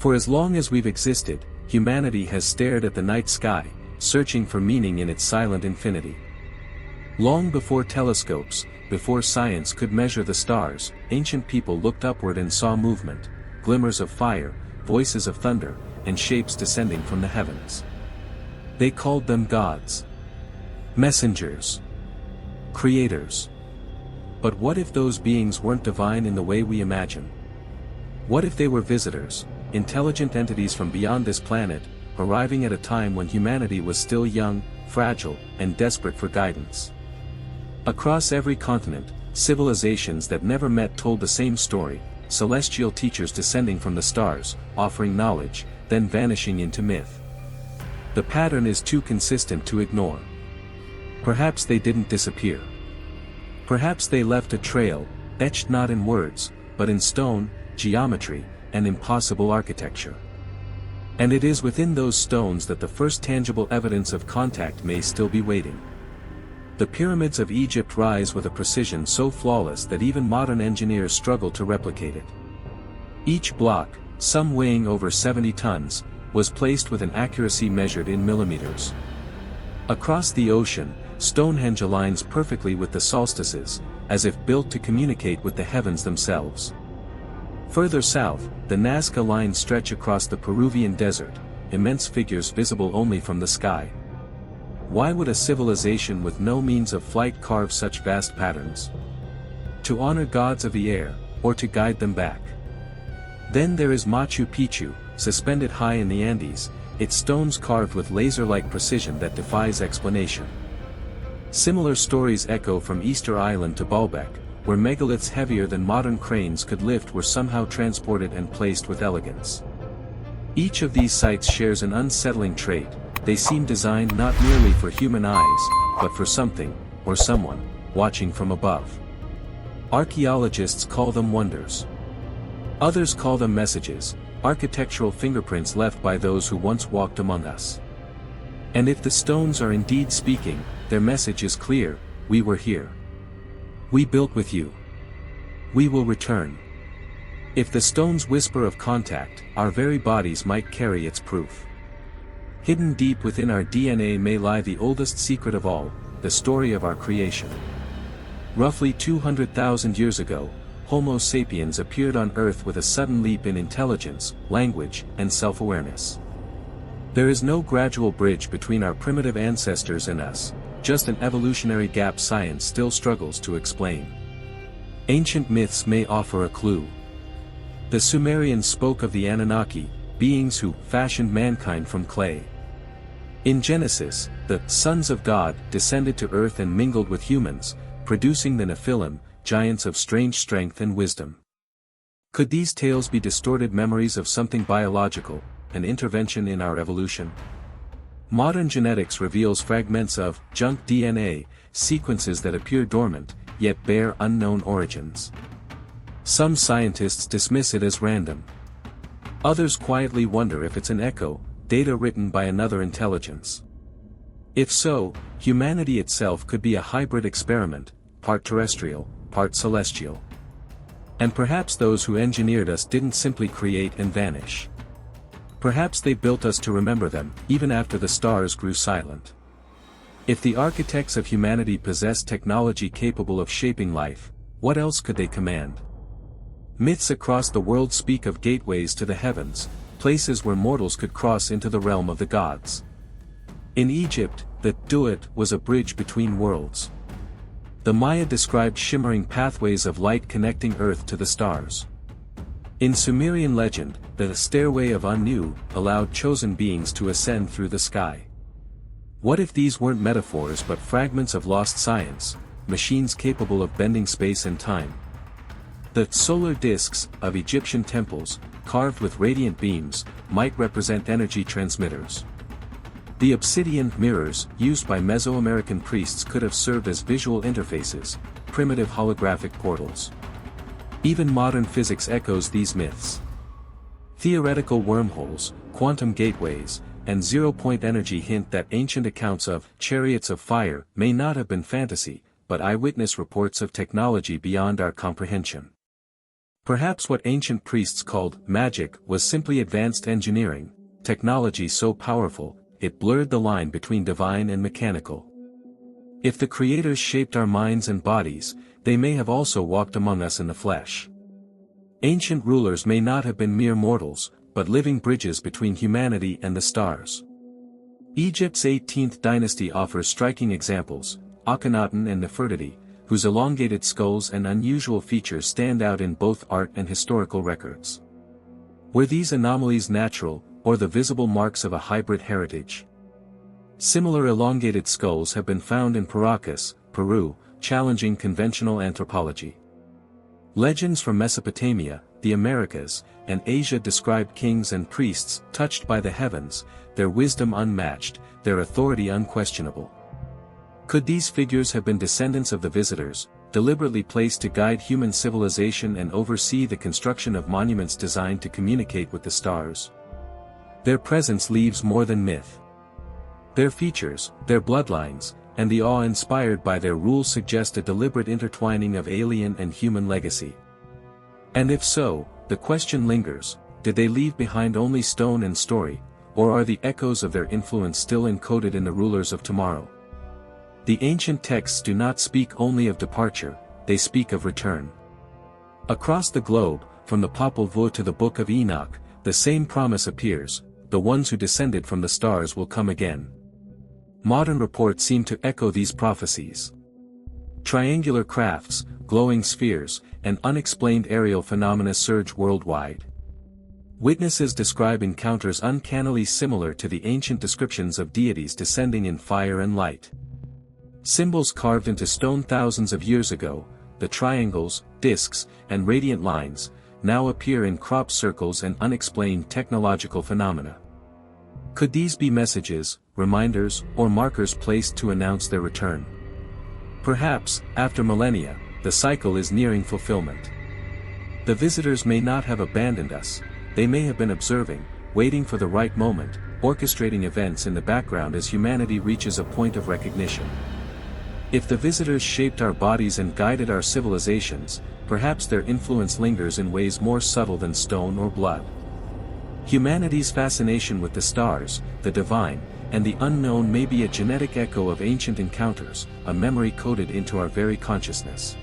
For as long as we've existed, humanity has stared at the night sky, searching for meaning in its silent infinity. Long before telescopes, before science could measure the stars, ancient people looked upward and saw movement, glimmers of fire, voices of thunder, and shapes descending from the heavens. They called them gods, messengers, creators. But what if those beings weren't divine in the way we imagine? What if they were visitors, intelligent entities from beyond this planet, arriving at a time when humanity was still young, fragile, and desperate for guidance? Across every continent, civilizations that never met told the same story, celestial teachers descending from the stars, offering knowledge, then vanishing into myth. The pattern is too consistent to ignore. Perhaps they didn't disappear. Perhaps they left a trail, etched not in words, but in stone, geometry, and impossible architecture. And it is within those stones that the first tangible evidence of contact may still be waiting. The pyramids of Egypt rise with a precision so flawless that even modern engineers struggle to replicate it. Each block, some weighing over 70 tons, was placed with an accuracy measured in millimeters. Across the ocean, Stonehenge aligns perfectly with the solstices, as if built to communicate with the heavens themselves. Further south, the Nazca Lines stretch across the Peruvian desert, immense figures visible only from the sky. Why would a civilization with no means of flight carve such vast patterns? To honor gods of the air, or to guide them back? Then there is Machu Picchu, suspended high in the Andes, its stones carved with laser-like precision that defies explanation. Similar stories echo from Easter Island to Baalbek, where megaliths heavier than modern cranes could lift were somehow transported and placed with elegance. Each of these sites shares an unsettling trait: they seem designed not merely for human eyes, but for something, or someone, watching from above. Archaeologists call them wonders. Others call them messages, architectural fingerprints left by those who once walked among us. And if the stones are indeed speaking, their message is clear: we were here. We built with you. We will return. If the stones whisper of contact, our very bodies might carry its proof. Hidden deep within our DNA may lie the oldest secret of all, the story of our creation. Roughly 200,000 years ago, Homo sapiens appeared on Earth with a sudden leap in intelligence, language, and self-awareness. There is no gradual bridge between our primitive ancestors and us, just an evolutionary gap science still struggles to explain. Ancient myths may offer a clue. The Sumerians spoke of the Anunnaki, beings who fashioned mankind from clay. In Genesis, the sons of God descended to earth and mingled with humans, producing the Nephilim, giants of strange strength and wisdom. Could these tales be distorted memories of something biological, an intervention in our evolution? Modern genetics reveals fragments of junk DNA, sequences that appear dormant, yet bear unknown origins. Some scientists dismiss it as random. Others quietly wonder if it's an echo, data written by another intelligence. If so, humanity itself could be a hybrid experiment, part terrestrial, part celestial. And perhaps those who engineered us didn't simply create and vanish. Perhaps they built us to remember them, even after the stars grew silent. If the architects of humanity possessed technology capable of shaping life, what else could they command? Myths across the world speak of gateways to the heavens, places where mortals could cross into the realm of the gods. In Egypt, the Duat was a bridge between worlds. The Maya described shimmering pathways of light connecting Earth to the stars. In Sumerian legend, the stairway of Anu allowed chosen beings to ascend through the sky. What if these weren't metaphors but fragments of lost science, machines capable of bending space and time? The solar discs of Egyptian temples, carved with radiant beams, might represent energy transmitters. The obsidian mirrors used by Mesoamerican priests could have served as visual interfaces, primitive holographic portals. Even modern physics echoes these myths. Theoretical wormholes, quantum gateways, and zero-point energy hint that ancient accounts of chariots of fire may not have been fantasy, but eyewitness reports of technology beyond our comprehension. Perhaps what ancient priests called magic was simply advanced engineering, technology so powerful, it blurred the line between divine and mechanical. If the creators shaped our minds and bodies, they may have also walked among us in the flesh. Ancient rulers may not have been mere mortals, but living bridges between humanity and the stars. Egypt's 18th dynasty offers striking examples, Akhenaten and Nefertiti, whose elongated skulls and unusual features stand out in both art and historical records. Were these anomalies natural, or the visible marks of a hybrid heritage? Similar elongated skulls have been found in Paracas, Peru, challenging conventional anthropology. Legends from Mesopotamia, the Americas, and Asia describe kings and priests touched by the heavens, their wisdom unmatched, their authority unquestionable. Could these figures have been descendants of the visitors, deliberately placed to guide human civilization and oversee the construction of monuments designed to communicate with the stars? Their presence leaves more than myth. Their features, their bloodlines, and the awe inspired by their rule suggest a deliberate intertwining of alien and human legacy. And if so, the question lingers, did they leave behind only stone and story, or are the echoes of their influence still encoded in the rulers of tomorrow? The ancient texts do not speak only of departure, they speak of return. Across the globe, from the Popol Vuh to the Book of Enoch, the same promise appears, the ones who descended from the stars will come again. Modern reports seem to echo these prophecies. Triangular crafts, glowing spheres, and unexplained aerial phenomena surge worldwide. Witnesses describe encounters uncannily similar to the ancient descriptions of deities descending in fire and light. Symbols carved into stone thousands of years ago, the triangles, discs, and radiant lines, now appear in crop circles and unexplained technological phenomena. Could these be messages, reminders, or markers placed to announce their return? Perhaps, after millennia, the cycle is nearing fulfillment. The visitors may not have abandoned us, they may have been observing, waiting for the right moment, orchestrating events in the background as humanity reaches a point of recognition. If the visitors shaped our bodies and guided our civilizations, perhaps their influence lingers in ways more subtle than stone or blood. Humanity's fascination with the stars, the divine, and the unknown may be a genetic echo of ancient encounters, a memory coded into our very consciousness.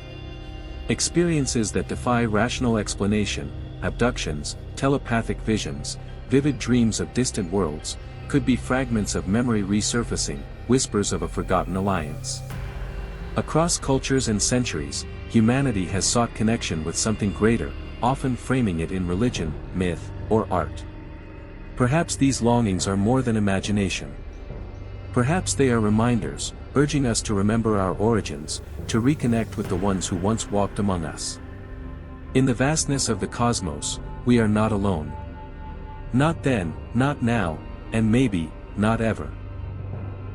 Experiences that defy rational explanation, abductions, telepathic visions, vivid dreams of distant worlds, could be fragments of memory resurfacing, whispers of a forgotten alliance. Across cultures and centuries, humanity has sought connection with something greater, often framing it in religion, myth, or art. Perhaps these longings are more than imagination. Perhaps they are reminders, urging us to remember our origins, to reconnect with the ones who once walked among us. In the vastness of the cosmos, we are not alone. Not then, not now, and maybe, not ever.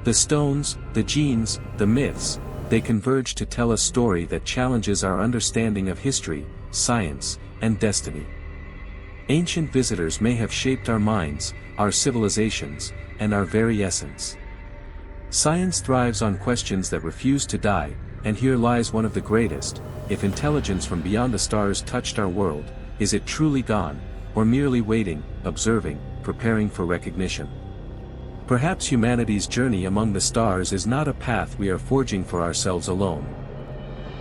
The stones, the genes, the myths, they converge to tell a story that challenges our understanding of history, science, and destiny. Ancient visitors may have shaped our minds, our civilizations, and our very essence. Science thrives on questions that refuse to die, and here lies one of the greatest. If intelligence from beyond the stars touched our world, is it truly gone, or merely waiting, observing, preparing for recognition? Perhaps humanity's journey among the stars is not a path we are forging for ourselves alone.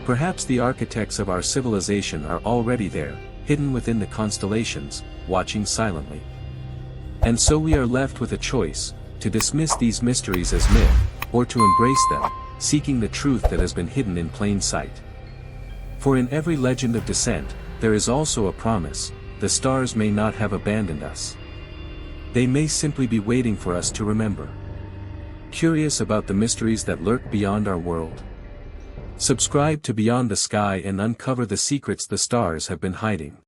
Perhaps the architects of our civilization are already there, hidden within the constellations, watching silently. And so we are left with a choice, to dismiss these mysteries as myth, or to embrace them, seeking the truth that has been hidden in plain sight. For in every legend of descent, there is also a promise, the stars may not have abandoned us. They may simply be waiting for us to remember. Curious about the mysteries that lurk beyond our world? Subscribe to Beyond the Sky and uncover the secrets the stars have been hiding.